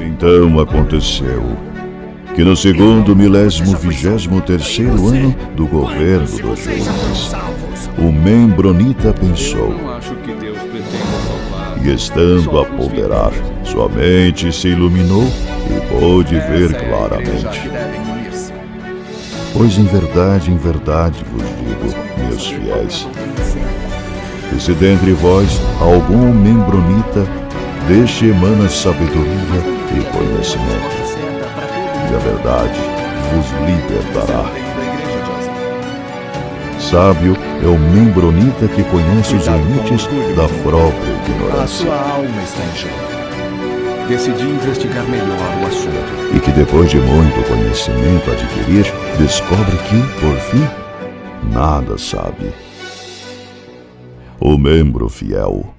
Então aconteceu que no segundo 1023º ano do governo do Jonas, o Membronita pensou, e estando a ponderar, sua mente se iluminou e pôde ver claramente. Pois em verdade vos digo, meus fiéis, que se dentre vós algum membronita, deste emana sabedoria e conhecimento, e a verdade vos libertará. Sábio é o membronita que conhece os limites da própria ignorância. A sua alma está em jogo. Decidi investigar melhor o assunto. E que depois de muito conhecimento adquirir, descobre que, por fim, nada sabe. O membro fiel.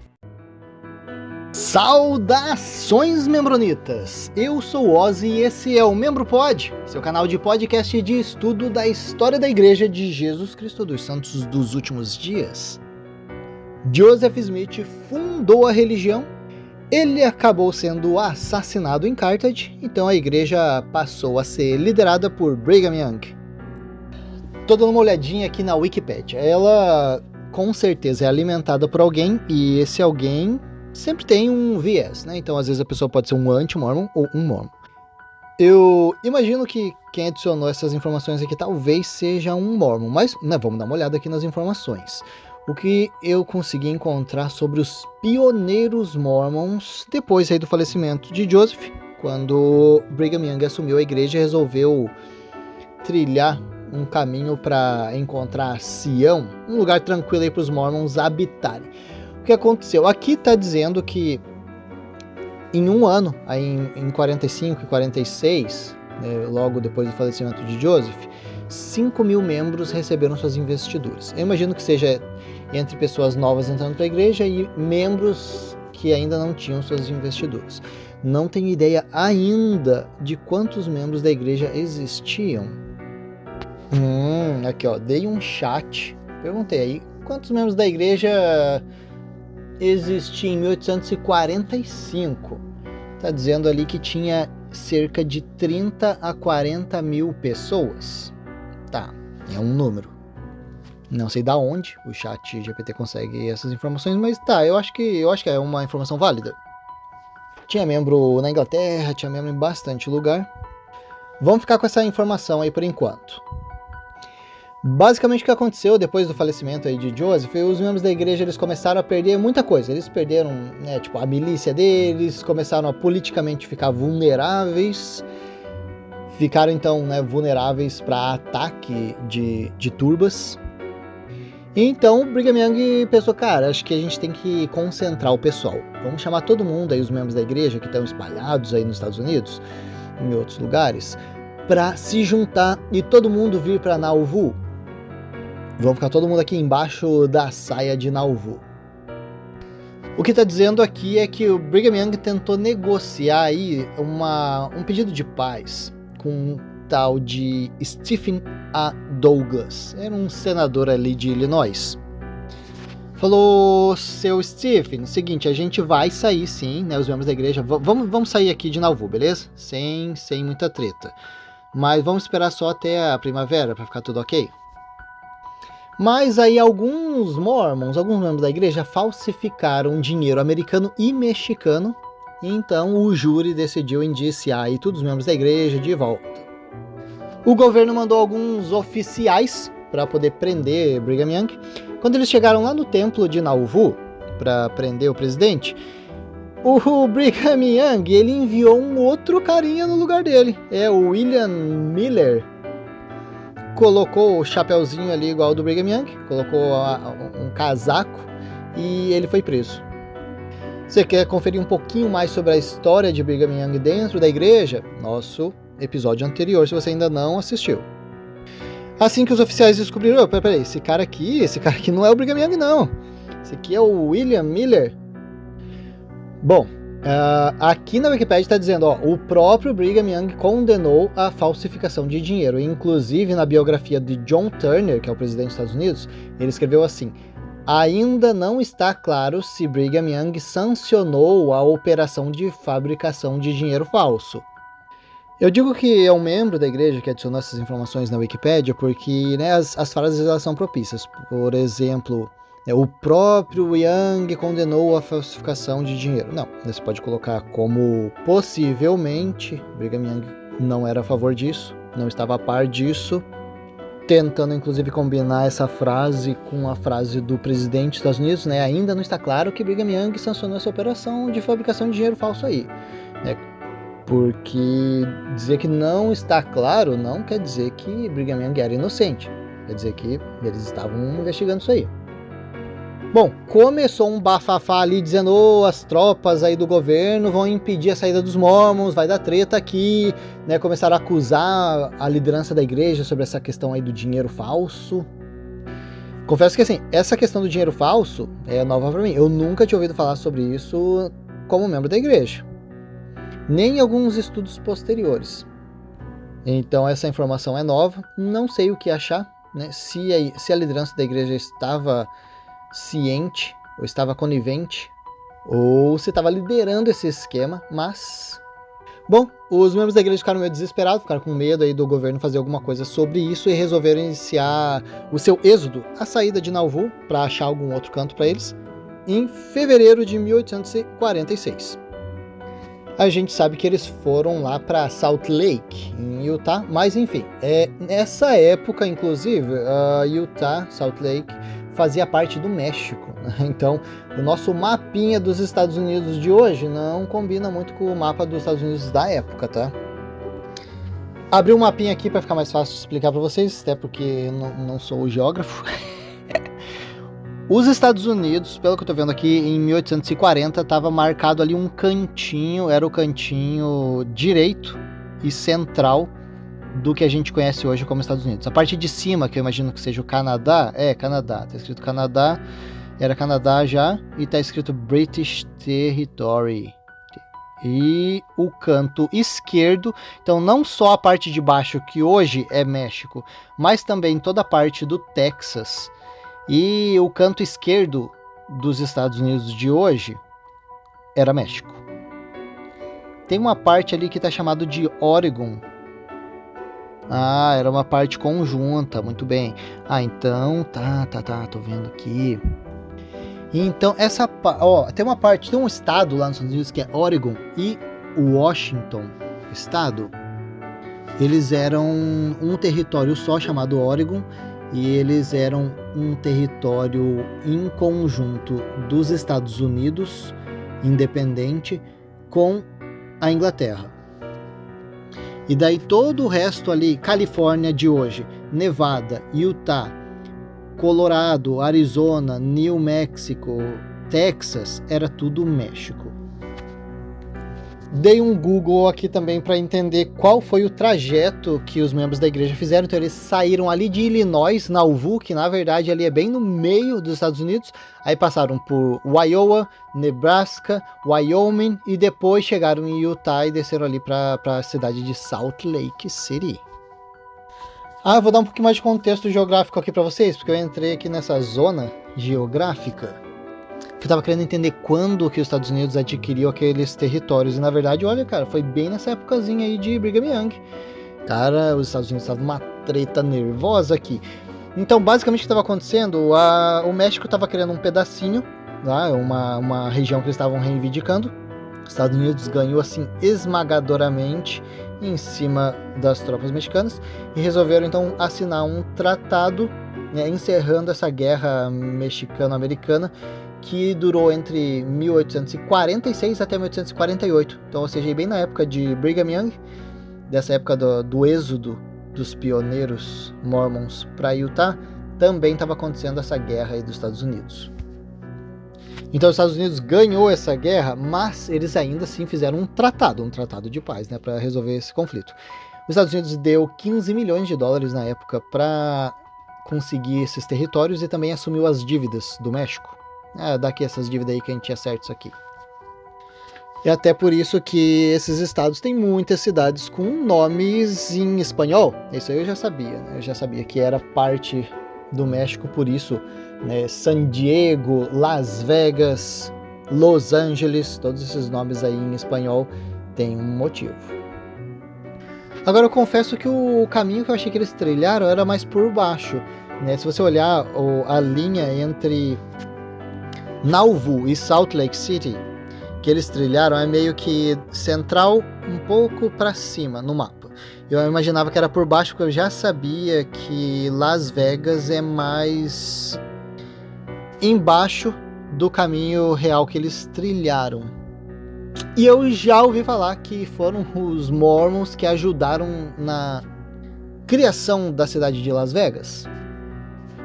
Saudações, membronitas! Eu sou o Ozzy e esse é o Membro Pod, seu canal de podcast de estudo da história da Igreja de Jesus Cristo dos Santos dos Últimos Dias. Joseph Smith fundou a religião, ele acabou sendo assassinado em Carthage, então a igreja passou a ser liderada por Brigham Young. Tô dando uma olhadinha aqui na Wikipédia, ela com certeza é alimentada por alguém e esse alguém sempre tem um viés, né? Então, às vezes a pessoa pode ser um anti-mormon ou um mormon. Eu imagino que quem adicionou essas informações aqui talvez seja um mormon, mas vamos dar uma olhada aqui nas informações. O que eu consegui encontrar sobre os pioneiros mormons depois aí do falecimento de Joseph, quando Brigham Young assumiu a igreja e resolveu trilhar um caminho para encontrar Sião, um lugar tranquilo aí para os mormons habitarem. O que aconteceu? Aqui está dizendo que em um ano, aí em 45 e 46, logo depois do falecimento de Joseph, 5.000 membros receberam suas investiduras. Eu imagino que seja entre pessoas novas entrando para a igreja e membros que ainda não tinham suas investiduras. Não tenho ideia ainda de quantos membros da igreja existiam. Aqui ó, dei um chat, perguntei aí, quantos membros da igreja existia em 1845. Está dizendo ali que tinha cerca de 30 a 40 mil pessoas. Tá, é um número. Não sei da onde o chat GPT consegue essas informações, mas tá, eu acho que é uma informação válida. Tinha membro na Inglaterra, tinha membro em bastante lugar. Vamos ficar com essa informação aí por enquanto. Basicamente o que aconteceu depois do falecimento aí de Joseph, os membros da igreja eles começaram a perder muita coisa. Eles perderam, a milícia deles, começaram a politicamente ficar vulneráveis, ficaram então vulneráveis para ataque de turbas. E então Brigham Young pensou, cara, acho que a gente tem que concentrar o pessoal. Vamos chamar todo mundo aí, os membros da igreja que estão espalhados aí nos Estados Unidos, em outros lugares, para se juntar e todo mundo vir para Nauvoo. Vamos ficar todo mundo aqui embaixo da saia de Nauvoo. O que está dizendo aqui é que o Brigham Young tentou negociar aí um pedido de paz com um tal de Stephen A. Douglas. Era um senador ali de Illinois. Falou, seu Stephen, seguinte, a gente vai sair sim, os membros da igreja, vamos sair aqui de Nauvoo, beleza? Sem muita treta. Mas vamos esperar só até a primavera para ficar tudo ok. Mas aí alguns mormons, alguns membros da igreja falsificaram dinheiro americano e mexicano, e então o júri decidiu indiciar aí todos os membros da igreja de volta. O governo mandou alguns oficiais para poder prender Brigham Young. Quando eles chegaram lá no templo de Nauvoo para prender o presidente, o Brigham Young ele enviou um outro carinha no lugar dele, o William Miller. Colocou o chapeuzinho ali igual ao do Brigham Young, colocou um casaco e ele foi preso. Você quer conferir um pouquinho mais sobre a história de Brigham Young dentro da igreja? Nosso episódio anterior, se você ainda não assistiu. Assim que os oficiais descobriram, peraí, esse cara aqui não é o Brigham Young não, esse aqui é o William Miller. Bom, aqui na Wikipedia está dizendo, o próprio Brigham Young condenou a falsificação de dinheiro. Inclusive, na biografia de John Turner, que é o presidente dos Estados Unidos, ele escreveu assim: ainda não está claro se Brigham Young sancionou a operação de fabricação de dinheiro falso. Eu digo que é um membro da igreja que adicionou essas informações na Wikipédia porque, né, as frases elas são propícias. Por exemplo, o próprio Young condenou a falsificação de dinheiro. Não, você pode colocar como possivelmente Brigham Young não era a favor disso, não estava a par disso, tentando inclusive combinar essa frase com a frase do presidente dos Estados Unidos, né? Ainda não está claro que Brigham Young sancionou essa operação de fabricação de dinheiro falso aí, né? Porque dizer que não está claro não quer dizer que Brigham Young era inocente, quer dizer que eles estavam investigando isso aí. Bom, começou um bafafá ali dizendo as tropas aí do governo vão impedir a saída dos Mormons, vai dar treta aqui, né? Começaram a acusar a liderança da igreja sobre essa questão aí do dinheiro falso. Confesso que assim, essa questão do dinheiro falso é nova pra mim. Eu nunca tinha ouvido falar sobre isso como membro da igreja, nem em alguns estudos posteriores. Então essa informação é nova, não sei o que achar, né? Se a liderança da igreja estava ciente, ou estava conivente, ou se estava liderando esse esquema, mas... Bom, os membros da igreja ficaram meio desesperados, ficaram com medo aí do governo fazer alguma coisa sobre isso e resolveram iniciar o seu êxodo, a saída de Nauvoo, para achar algum outro canto para eles, em fevereiro de 1846. A gente sabe que eles foram lá para Salt Lake, em Utah, mas enfim, nessa época, inclusive, Utah, Salt Lake, fazia parte do México, né? Então o nosso mapinha dos Estados Unidos de hoje não combina muito com o mapa dos Estados Unidos da época, tá? Abri um mapinha aqui para ficar mais fácil de explicar para vocês, até porque eu não sou o geógrafo. Os Estados Unidos, pelo que eu tô vendo aqui, em 1840 estava marcado ali um cantinho, era o cantinho direito e central do que a gente conhece hoje como Estados Unidos. A parte de cima, que eu imagino que seja o Canadá, Canadá, tá escrito Canadá, era Canadá já, e tá escrito British Territory. E o canto esquerdo, então não só a parte de baixo, que hoje é México, mas também toda a parte do Texas, e o canto esquerdo dos Estados Unidos de hoje era México. Tem uma parte ali que tá chamado de Oregon. Era uma parte conjunta, muito bem. Então, tô vendo aqui. Então, tem um estado lá nos Estados Unidos que é Oregon e Washington, estado. Eles eram um território só chamado Oregon e eles eram um território em conjunto dos Estados Unidos, independente, com a Inglaterra. E daí todo o resto ali, Califórnia de hoje, Nevada, Utah, Colorado, Arizona, New Mexico, Texas, era tudo México. Dei um Google aqui também para entender qual foi o trajeto que os membros da igreja fizeram. Então eles saíram ali de Illinois, Nauvoo, que na verdade ali é bem no meio dos Estados Unidos. Aí passaram por Iowa, Nebraska, Wyoming e depois chegaram em Utah e desceram ali para a cidade de Salt Lake City. Eu vou dar um pouquinho mais de contexto geográfico aqui para vocês, porque eu entrei aqui nessa zona geográfica. Eu tava querendo entender quando que os Estados Unidos adquiriu aqueles territórios. E na verdade, olha, cara, foi bem nessa épocazinha aí de Brigham Young. Cara, os Estados Unidos estavam numa treta nervosa aqui. Então, basicamente, o que estava acontecendo? O México estava querendo um pedacinho, tá? uma região que eles estavam reivindicando. Os Estados Unidos ganhou, assim, esmagadoramente em cima das tropas mexicanas. E resolveram, então, assinar um tratado, né, encerrando essa guerra mexicano-americana, que durou entre 1846 até 1848. Então, ou seja, bem na época de Brigham Young, dessa época do êxodo dos pioneiros mormons para Utah, também estava acontecendo essa guerra aí dos Estados Unidos. Então, os Estados Unidos ganhou essa guerra, mas eles ainda assim fizeram um tratado de paz, né, para resolver esse conflito. Os Estados Unidos deu 15 milhões de dólares na época para conseguir esses territórios e também assumiu as dívidas do México. Daqui essas dívidas aí que a gente acerta isso aqui. É até por isso que esses estados têm muitas cidades com nomes em espanhol. Isso aí eu já sabia, né? Eu já sabia que era parte do México, por isso né? San Diego, Las Vegas, Los Angeles, todos esses nomes aí em espanhol têm um motivo. Agora eu confesso que o caminho que eu achei que eles trilharam era mais por baixo, né? Se você olhar a linha entre Nauvoo e Salt Lake City, que eles trilharam é meio que central um pouco para cima no mapa. Eu imaginava que era por baixo, porque eu já sabia que Las Vegas é mais embaixo do caminho real que eles trilharam. E eu já ouvi falar que foram os Mormons que ajudaram na criação da cidade de Las Vegas.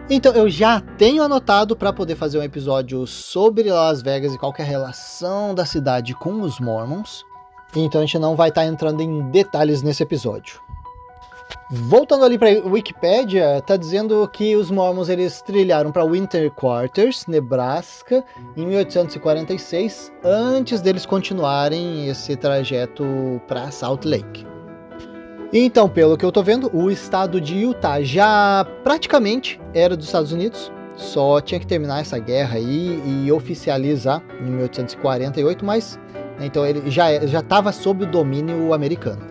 Então eu já tenho anotado para poder fazer um episódio sobre Las Vegas e qual que é a relação da cidade com os Mormons. Então a gente não vai estar entrando em detalhes nesse episódio. Voltando ali para a Wikipédia, tá dizendo que os Mormons eles trilharam para Winter Quarters, Nebraska, em 1846, antes deles continuarem esse trajeto para Salt Lake. Então, pelo que eu tô vendo, o estado de Utah já praticamente era dos Estados Unidos, só tinha que terminar essa guerra aí e oficializar em 1848, mas então ele já estava sob o domínio americano.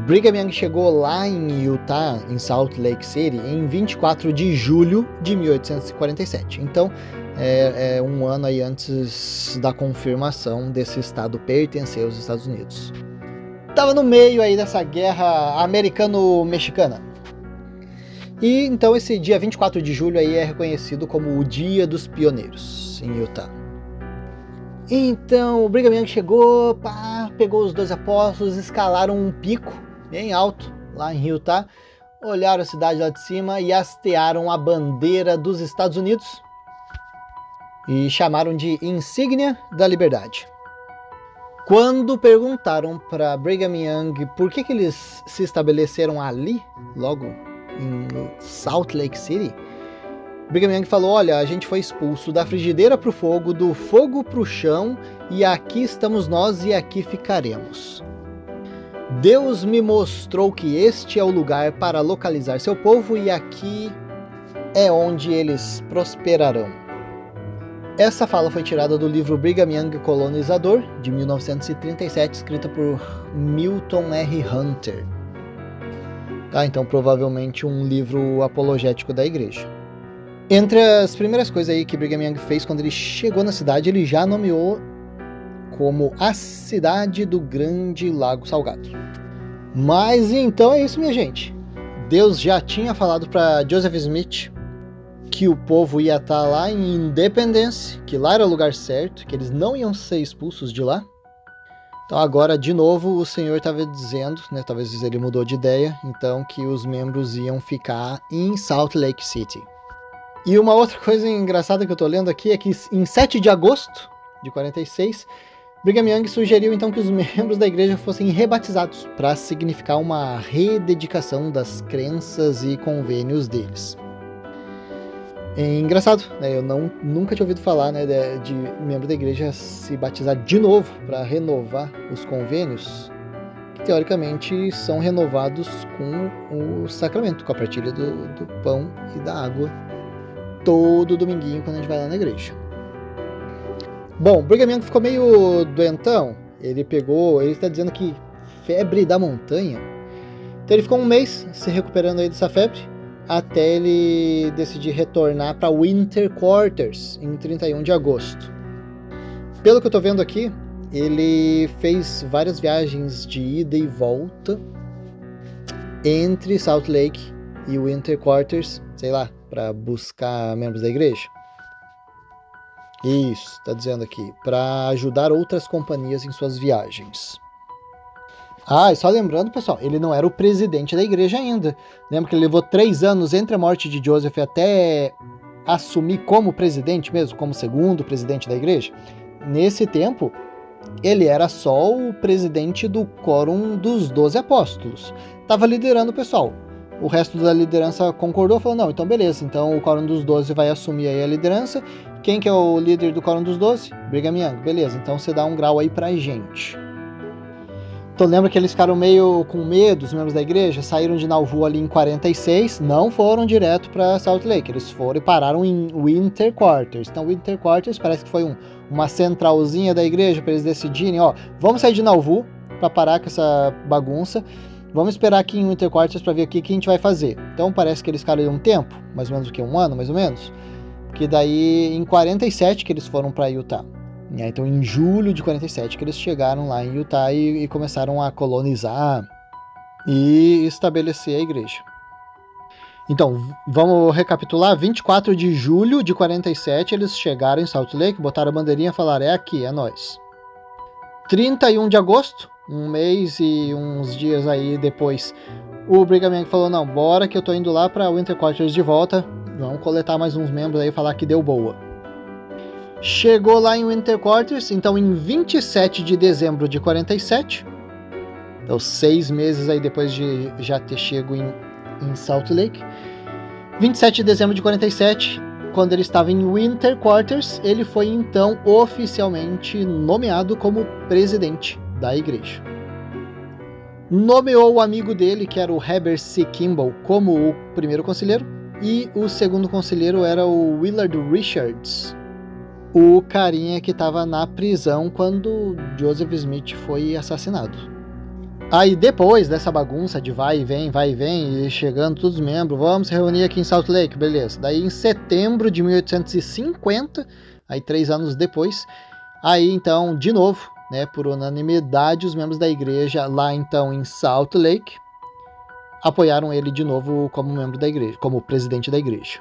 Brigham Young chegou lá em Utah, em Salt Lake City, em 24 de julho de 1847. Então, é um ano aí antes da confirmação desse estado pertencer aos Estados Unidos. Tava no meio aí dessa guerra americano-mexicana. E então esse dia 24 de julho aí é reconhecido como o Dia dos Pioneiros em Utah. Então o Brigham Young chegou, pegou os 12 apóstolos, escalaram um pico bem alto lá em Utah, olharam a cidade lá de cima e hastearam a bandeira dos Estados Unidos e chamaram de Insígnia da Liberdade. Quando perguntaram para Brigham Young por que eles se estabeleceram ali, logo em Salt Lake City, Brigham Young falou: olha, a gente foi expulso da frigideira para o fogo, do fogo para o chão, e aqui estamos nós e aqui ficaremos. Deus me mostrou que este é o lugar para localizar seu povo e aqui é onde eles prosperarão. Essa fala foi tirada do livro Brigham Young Colonizador, de 1937, escrita por Milton R. Hunter. Tá, então provavelmente um livro apologético da igreja. Entre as primeiras coisas aí que Brigham Young fez quando ele chegou na cidade, ele já nomeou como a cidade do Grande Lago Salgado. Mas então é isso, minha gente. Deus já tinha falado para Joseph Smith que o povo ia estar lá em Independence, que lá era o lugar certo, que eles não iam ser expulsos de lá. Então agora, de novo, o Senhor estava dizendo, né, talvez ele mudou de ideia, então que os membros iam ficar em Salt Lake City. E uma outra coisa engraçada que eu estou lendo aqui é que em 7 de agosto de 46, Brigham Young sugeriu então que os membros da igreja fossem rebatizados para significar uma rededicação das crenças e convênios deles. É engraçado, né? Eu nunca tinha ouvido falar, né, de membro da igreja se batizar de novo para renovar os convênios, que teoricamente são renovados com o sacramento, com a partilha do pão e da água, todo dominguinho quando a gente vai lá na igreja. Bom, Brigham Young ficou meio doentão, ele está dizendo que febre da montanha, então ele ficou um mês se recuperando aí dessa febre, até ele decidir retornar para Winter Quarters em 31 de agosto. Pelo que eu estou vendo aqui, ele fez várias viagens de ida e volta entre Salt Lake e Winter Quarters, sei lá, para buscar membros da igreja. Isso, está dizendo aqui, para ajudar outras companhias em suas viagens. Ah, e só lembrando, pessoal, ele não era o presidente da igreja ainda. Lembra que ele levou 3 anos entre a morte de Joseph até assumir como presidente mesmo, como segundo presidente da igreja? Nesse tempo, ele era só o presidente do quórum dos 12 apóstolos. Estava liderando o pessoal. O resto da liderança concordou, falou, não, então beleza, então o quórum dos 12 vai assumir aí a liderança. Quem que é o líder do quórum dos 12? Brigham Young, beleza, então você dá um grau aí pra gente. Então lembra que eles ficaram meio com medo, os membros da igreja, saíram de Nauvoo ali em 46, não foram direto para Salt Lake, eles foram e pararam em Winter Quarters. Então Winter Quarters parece que foi uma centralzinha da igreja para eles decidirem, vamos sair de Nauvoo para parar com essa bagunça, vamos esperar aqui em Winter Quarters para ver o que a gente vai fazer. Então parece que eles ficaram ali um tempo, mais ou menos o que, um ano mais ou menos, porque daí em 47 que eles foram para Utah. Então, em julho de 47, que eles chegaram lá em Utah e começaram a colonizar e estabelecer a igreja. Então, vamos recapitular. 24 de julho de 47, eles chegaram em Salt Lake, botaram a bandeirinha e falaram, é aqui, é nós. 31 de agosto, um mês e uns dias aí depois, o Brigham Young falou, não, bora que eu tô indo lá para Winter Quarters de volta, vamos coletar mais uns membros aí e falar que deu boa. Chegou lá em Winter Quarters, então em 27 de dezembro de 47, então 6 meses aí depois de já ter chego em Salt Lake, 27 de dezembro de 47, quando ele estava em Winter Quarters, ele foi então oficialmente nomeado como presidente da igreja. Nomeou o amigo dele, que era o Heber C. Kimball, como o primeiro conselheiro, e o segundo conselheiro era o Willard Richards, o carinha que estava na prisão quando Joseph Smith foi assassinado. Aí depois dessa bagunça de vai e vem, e chegando todos os membros, vamos se reunir aqui em Salt Lake, beleza. Daí em setembro de 1850, aí 3 anos depois, aí então, de novo, por unanimidade, os membros da igreja lá então em Salt Lake apoiaram ele de novo como membro da igreja, como presidente da igreja.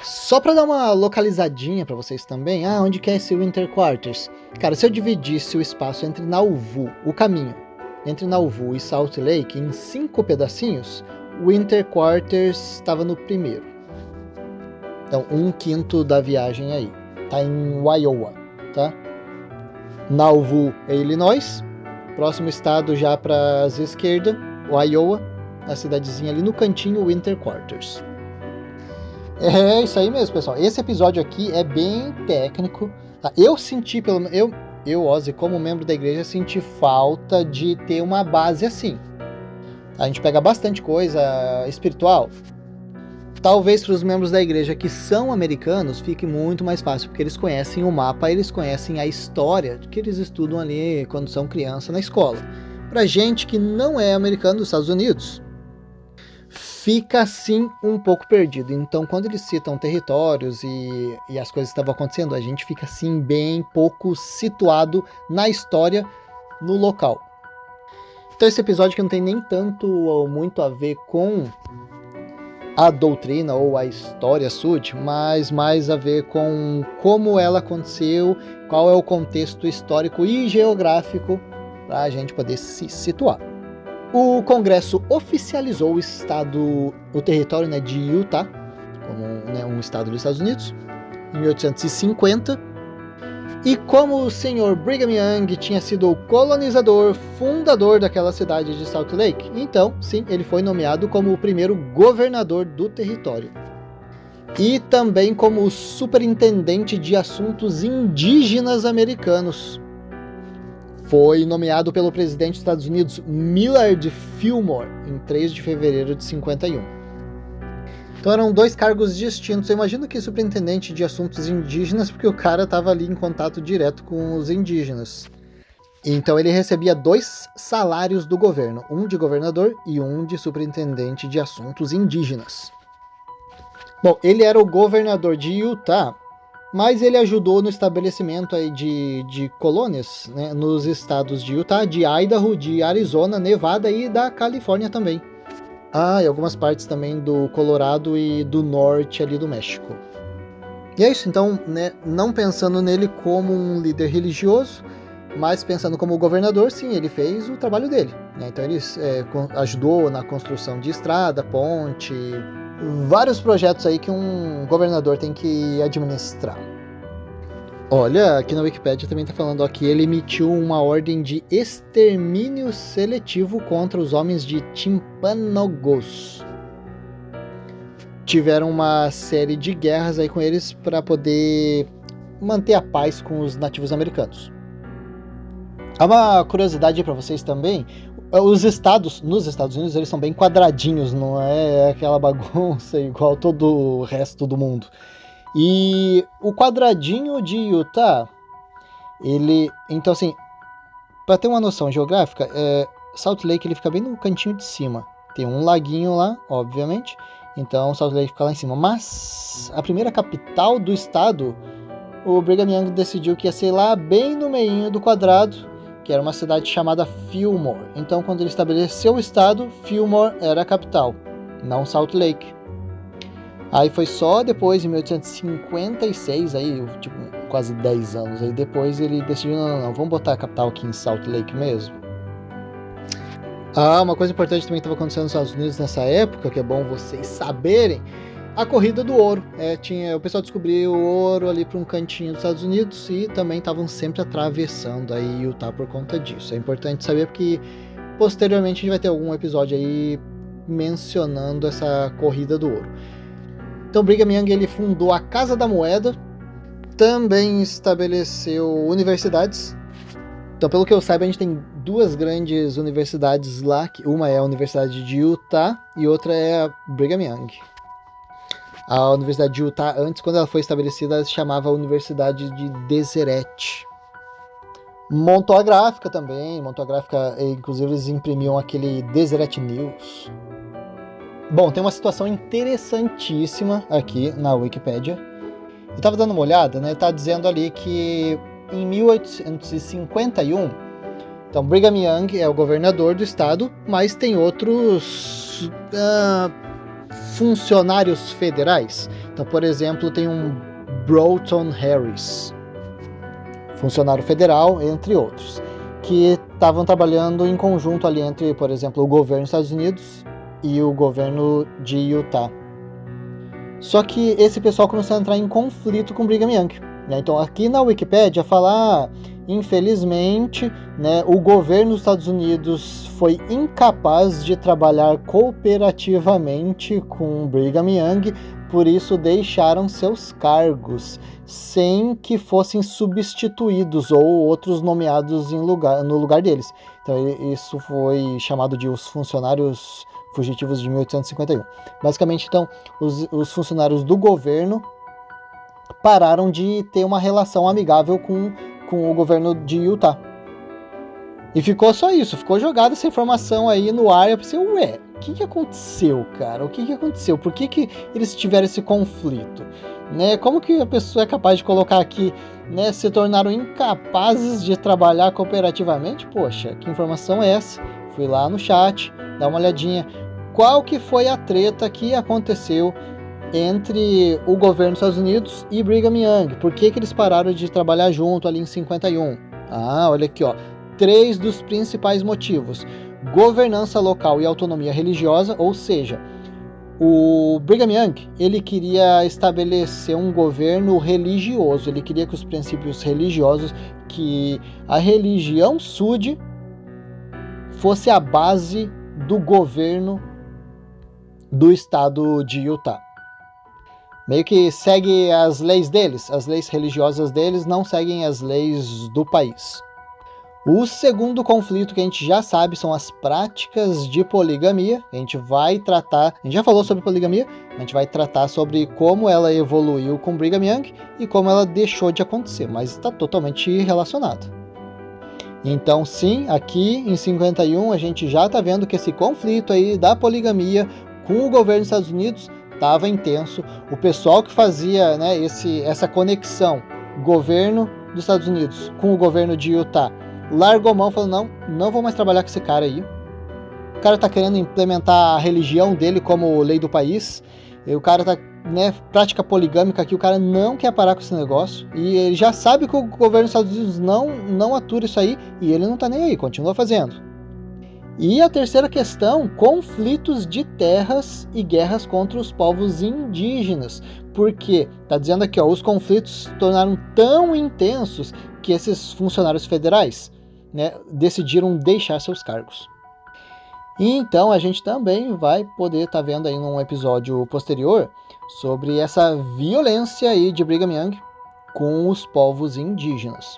Só para dar uma localizadinha para vocês também, onde que é esse Winter Quarters? Cara, se eu dividisse o espaço entre Nauvoo, o caminho entre Nauvoo e Salt Lake em 5 pedacinhos, Winter Quarters estava no primeiro. Então, 1/5 da viagem aí. Tá em Iowa, tá? Nauvoo é Illinois, próximo estado já para as esquerdas, Iowa, a cidadezinha ali no cantinho, Winter Quarters. É isso aí mesmo, pessoal. Esse episódio aqui é bem técnico. Tá? Eu senti, eu, Ozzy, como membro da igreja, senti falta de ter uma base assim. A gente pega bastante coisa espiritual. Talvez para os membros da igreja que são americanos fique muito mais fácil, porque eles conhecem o mapa, eles conhecem a história que eles estudam ali quando são criança na escola. Para gente que não é americano dos Estados Unidos, fica assim um pouco perdido. Então, quando eles citam territórios e as coisas que estavam acontecendo, a gente fica assim bem pouco situado na história, no local. Então, esse episódio que não tem nem tanto ou muito a ver com a doutrina ou a história Sud, mas mais a ver com como ela aconteceu, qual é o contexto histórico e geográfico para a gente poder se situar. O Congresso oficializou o território de Utah como um estado dos Estados Unidos em 1850. E como o senhor Brigham Young tinha sido o colonizador, fundador daquela cidade de Salt Lake, então, sim, ele foi nomeado como o primeiro governador do território. E também como o superintendente de assuntos indígenas americanos. Foi nomeado pelo presidente dos Estados Unidos, Millard Fillmore, em 3 de fevereiro de 51. Então eram 2 cargos distintos. Eu imagino que superintendente de assuntos indígenas, porque o cara estava ali em contato direto com os indígenas. Então ele recebia 2 salários do governo, um de governador e um de superintendente de assuntos indígenas. Bom, ele era o governador de Utah, mas ele ajudou no estabelecimento aí de colônias, nos estados de Utah, de Idaho, de Arizona, Nevada e da Califórnia também. E algumas partes também do Colorado e do norte ali do México. E é isso, então, não pensando nele como um líder religioso, mas pensando como governador, sim, ele fez o trabalho dele. Então ele ajudou na construção de estrada, ponte, vários projetos aí que um governador tem que administrar. Olha, aqui na Wikipédia também está falando que ele emitiu uma ordem de extermínio seletivo contra os homens de Timpanogos. Tiveram uma série de guerras aí com eles para poder manter a paz com os nativos americanos. Há uma curiosidade para vocês também. Os estados, nos Estados Unidos, eles são bem quadradinhos, não é aquela bagunça igual todo o resto do mundo. E o quadradinho de Utah, então assim, para ter uma noção geográfica, Salt Lake ele fica bem no cantinho de cima. Tem um laguinho lá, obviamente, então Salt Lake fica lá em cima. Mas a primeira capital do estado, o Brigham Young decidiu que ia ser lá bem no meinho do quadrado, que era uma cidade chamada Fillmore. Então, quando ele estabeleceu o estado, Fillmore era a capital, não Salt Lake. Aí foi só depois, em 1856, aí, tipo, quase 10 anos aí depois, ele decidiu, não, vamos botar a capital aqui em Salt Lake mesmo. Uma coisa importante também que estava acontecendo nos Estados Unidos nessa época, que é bom vocês saberem, a corrida do ouro. O pessoal descobriu o ouro ali para um cantinho dos Estados Unidos e também estavam sempre atravessando aí Utah por conta disso. É importante saber porque posteriormente a gente vai ter algum episódio aí mencionando essa corrida do ouro. Então Brigham Young ele fundou a Casa da Moeda, também estabeleceu universidades. Então, pelo que eu saiba, a gente tem 2 grandes universidades lá, uma é a Universidade de Utah e outra é a Brigham Young. A Universidade de Utah, antes, quando ela foi estabelecida, ela se chamava Universidade de Deseret. Montou a gráfica também, inclusive eles imprimiam aquele Deseret News. Bom, tem uma situação interessantíssima aqui na Wikipédia. Eu estava dando uma olhada, né? Tá dizendo ali que em 1851, então Brigham Young é o governador do estado, mas tem outros funcionários federais. Então, por exemplo, tem um Broughton Harris, funcionário federal, entre outros, que estavam trabalhando em conjunto ali entre, por exemplo, o governo dos Estados Unidos e o governo de Utah. Só que esse pessoal começou a entrar em conflito com Brigham Young. Então, aqui na Wikipédia fala, infelizmente, né, o governo dos Estados Unidos foi incapaz de trabalhar cooperativamente com Brigham Young, por isso deixaram seus cargos, sem que fossem substituídos ou outros nomeados no lugar deles. Então, isso foi chamado de os funcionários fugitivos de 1851. Basicamente, então, os funcionários do governo pararam de ter uma relação amigável com o governo de Utah. E ficou só isso, ficou jogada essa informação aí no ar. Eu pensei, o que aconteceu, cara? O que aconteceu? Por que eles tiveram esse conflito? Né? Como que a pessoa é capaz de colocar aqui, né, se tornaram incapazes de trabalhar cooperativamente? Poxa, que informação é essa? Fui lá no chat, dá uma olhadinha. Qual que foi a treta que aconteceu entre o governo dos Estados Unidos e Brigham Young? Por que eles pararam de trabalhar junto ali em 51? Olha aqui, ó. 3 dos principais motivos: governança local e autonomia religiosa, ou seja, o Brigham Young, ele queria estabelecer um governo religioso, ele queria que os princípios religiosos, que a religião sude fosse a base do governo do estado de Utah. Meio que segue as leis deles, as leis religiosas deles não seguem as leis do país. O segundo conflito que a gente já sabe são as práticas de poligamia. A gente já falou sobre poligamia, a gente vai tratar sobre como ela evoluiu com Brigham Young e como ela deixou de acontecer, mas está totalmente relacionado. Então sim, aqui em 51 a gente já está vendo que esse conflito aí da poligamia com o governo dos Estados Unidos estava intenso. O pessoal que fazia, né, essa conexão governo dos Estados Unidos com o governo de Utah largou a mão, falou, não vou mais trabalhar com esse cara aí. O cara tá querendo implementar a religião dele como lei do país, e o cara tá, né, prática poligâmica aqui, o cara não quer parar com esse negócio, e ele já sabe que o governo dos Estados Unidos não atura isso aí, e ele não tá nem aí, continua fazendo. E a terceira questão, conflitos de terras e guerras contra os povos indígenas. Porque, tá dizendo aqui, ó, os conflitos se tornaram tão intensos que esses funcionários federais, né, decidiram deixar seus cargos. E então a gente também vai poder estar vendo aí num episódio posterior sobre essa violência aí de Brigham Young com os povos indígenas.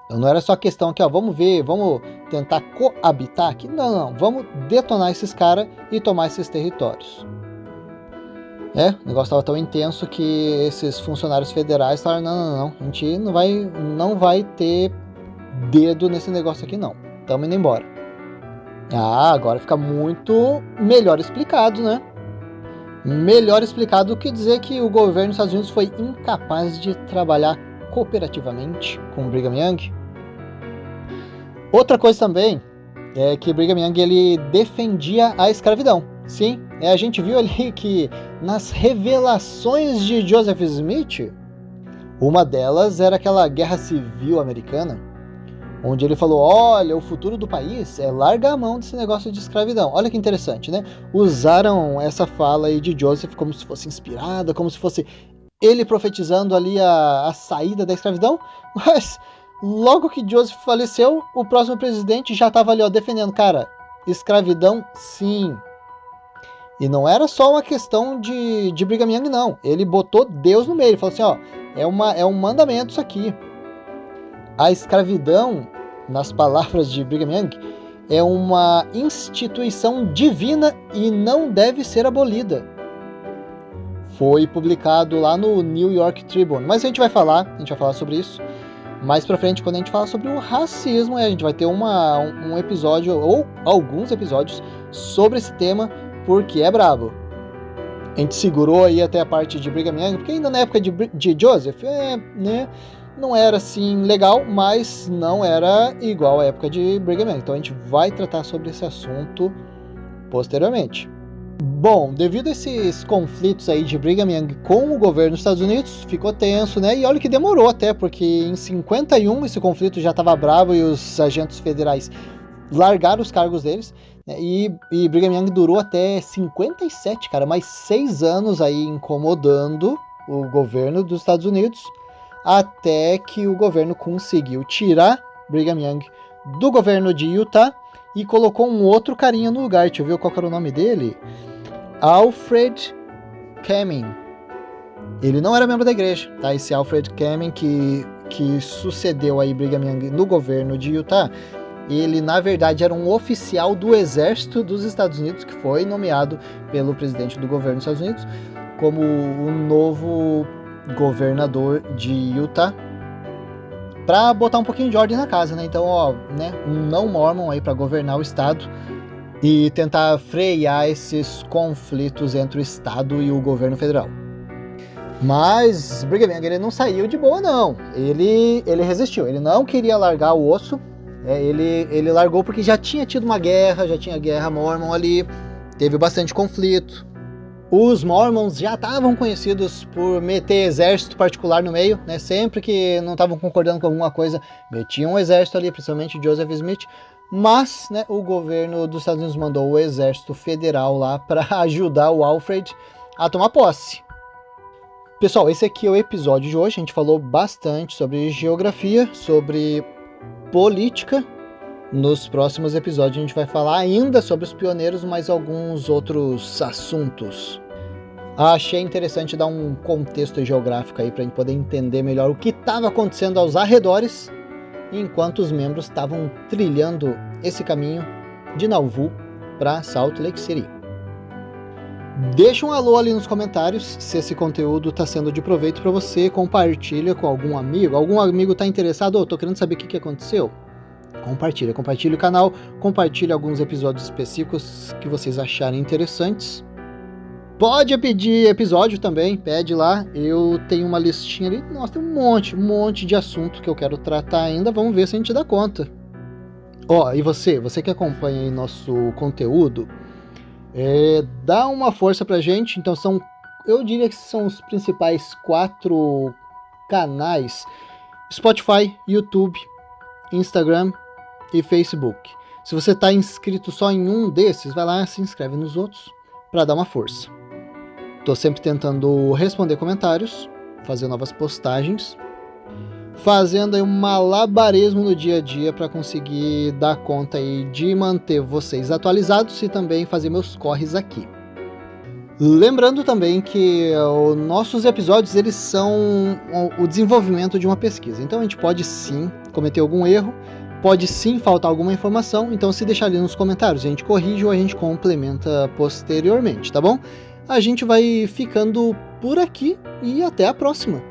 Então não era só questão que, vamos tentar coabitar aqui. Não, vamos detonar esses caras e tomar esses territórios. O negócio estava tão intenso que esses funcionários federais falaram, não, a gente não vai ter dedo nesse negócio aqui não. Estamos indo embora. Agora fica muito melhor explicado, né? Melhor explicado do que dizer que o governo dos Estados Unidos foi incapaz de trabalhar cooperativamente com o Brigham Young. Outra coisa também é que Brigham Young ele defendia a escravidão. Sim, a gente viu ali que nas revelações de Joseph Smith, uma delas era aquela guerra civil americana, onde ele falou, olha, o futuro do país é largar a mão desse negócio de escravidão. Olha que interessante, né? Usaram essa fala aí de Joseph como se fosse inspirada, como se fosse ele profetizando ali a saída da escravidão, mas logo que Joseph faleceu, o próximo presidente já estava ali defendendo, cara, escravidão sim. E não era só uma questão de Brigham Young, não. Ele botou Deus no meio. Ele falou assim, é um mandamento isso aqui. A escravidão, nas palavras de Brigham Young, é uma instituição divina e não deve ser abolida. Foi publicado lá no New York Tribune. Mas a gente vai falar sobre isso mais pra frente, quando a gente fala sobre o racismo. A gente vai ter um episódio, ou alguns episódios, sobre esse tema, porque é brabo. A gente segurou aí até a parte de Brigham Young, porque ainda na época de Joseph, né, não era assim legal, mas não era igual à época de Brigham Young. Então a gente vai tratar sobre esse assunto posteriormente. Bom, devido a esses conflitos aí de Brigham Young com o governo dos Estados Unidos, ficou tenso, né? E olha que demorou até, porque em 51 esse conflito já estava bravo e os agentes federais largaram os cargos deles. E Brigham Young durou até 57, cara, mais 6 anos aí incomodando o governo dos Estados Unidos, até que o governo conseguiu tirar Brigham Young do governo de Utah e colocou um outro carinha no lugar. Deixa eu ver qual era o nome dele. Alfred Camming. Ele não era membro da igreja, tá? Esse Alfred Camming que sucedeu aí Brigham Young no governo de Utah, ele na verdade era um oficial do exército dos Estados Unidos que foi nomeado pelo presidente do governo dos Estados Unidos como o novo governador de Utah, para botar um pouquinho de ordem na casa, né? Então, um não mormon aí para governar o estado e tentar frear esses conflitos entre o estado e o governo federal. Mas Brigham Young ele não saiu de boa, não. Ele resistiu, ele não queria largar o osso. Ele largou porque já tinha tido uma guerra, já tinha guerra mormon ali, teve bastante conflito. Os mormons já estavam conhecidos por meter exército particular no meio, né? Sempre que não estavam concordando com alguma coisa, metiam um exército ali, principalmente Joseph Smith. Mas, né, o governo dos Estados Unidos mandou o exército federal lá para ajudar o Alfred a tomar posse. Pessoal, esse aqui é o episódio de hoje. A gente falou bastante sobre geografia, sobre política. Nos próximos episódios a gente vai falar ainda sobre os pioneiros, mas alguns outros assuntos. Achei interessante dar um contexto geográfico aí para a gente poder entender melhor o que estava acontecendo aos arredores, enquanto os membros estavam trilhando esse caminho de Nauvoo para Salt Lake City. Deixa um alô ali nos comentários se esse conteúdo está sendo de proveito para você, compartilha com algum amigo está interessado, tô querendo saber o que aconteceu. Compartilha o canal, compartilha alguns episódios específicos que vocês acharem interessantes. Pode pedir episódio também, pede lá, eu tenho uma listinha ali, nossa, tem um monte de assunto que eu quero tratar ainda, vamos ver se a gente dá conta. E você que acompanha aí nosso conteúdo, dá uma força pra gente. Então eu diria que são os principais 4 canais: Spotify, YouTube, Instagram e Facebook. Se você está inscrito só em um desses, vai lá e se inscreve nos outros para dar uma força. Estou sempre tentando responder comentários, fazer novas postagens, fazendo aí um malabarismo no dia a dia para conseguir dar conta aí de manter vocês atualizados e também fazer meus corres aqui. Lembrando também que nossos episódios eles são o desenvolvimento de uma pesquisa, então a gente pode sim cometeu algum erro, pode sim faltar alguma informação, então se deixar ali nos comentários, a gente corrige ou a gente complementa posteriormente, tá bom? A gente vai ficando por aqui e até a próxima!